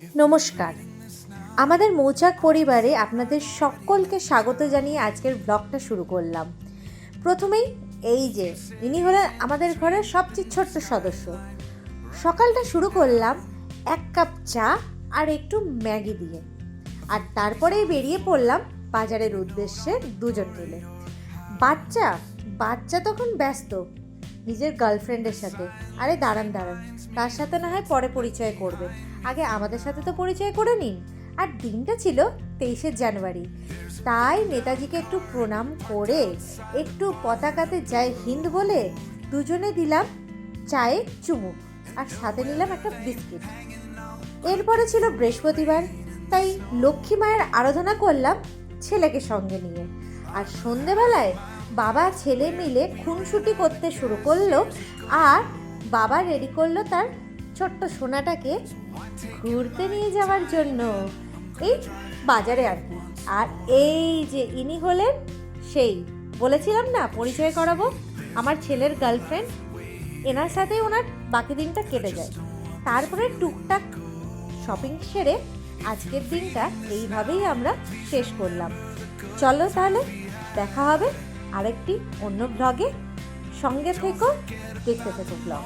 নমস্কার। আমাদের মৌচাক পরিবারে আপনাদের সকলকে স্বাগত জানিয়ে আজকের ব্লগটা শুরু করলাম। প্রথমেই এই যে ইনি হলেন আমাদের ঘরের সবচেয়ে ছোট্ট সদস্য। সকালটা শুরু করলাম 1 কাপ চা আর একটু ম্যাগি দিয়ে, আর তারপরেই বেরিয়ে পড়লাম বাজারের উদ্দেশ্যে দুজন মিলে। বাচ্চা তখন ব্যস্ত নিজের গার্লফ্রেন্ডের সাথে। আরে দাঁড়ান, তার সাথে না হয় পরে পরিচয় করবেন, আগে আমাদের সাথে তো পরিচয় করে নিন। আর দিনটা ছিল 23শে জানুয়ারি, তাই নেতাজিকে একটু প্রণাম করে একটু পতাকাতে জয় হিন্দ বলে দুজনে দিলাম চায়ে চুমুক, আর সাথে নিলাম একটা বিস্কিট। এরপরে ছিল বৃহস্পতিবার, তাই লক্ষ্মী মায়ের আরাধনা করলাম ছেলেকে সঙ্গে নিয়ে। আর সন্ধেবেলায় বাবা ছেলে মিলে খুনসুটি করতে শুরু করলো, আর বাবা রেডি করলো তার ছোট্ট সোনাটাকে ঘুরতে নিয়ে যাওয়ার জন্য এই বাজারে আর কি। আর এই যে ইনি হলেন সেই বলেছিলাম না পরিচয় করাবো, আমার ছেলের গার্লফ্রেন্ড। এনার সাথে ওনার বাকি দিনটা কেটে যায়। তারপরে টুকটাক শপিং সেরে আজকের দিনটা এইভাবেই আমরা শেষ করলাম। চলো তাহলে দেখা হবে আরেকটি অন্য ব্লগে। সঙ্গে থেকো, দেখতে থেকো ব্লগ।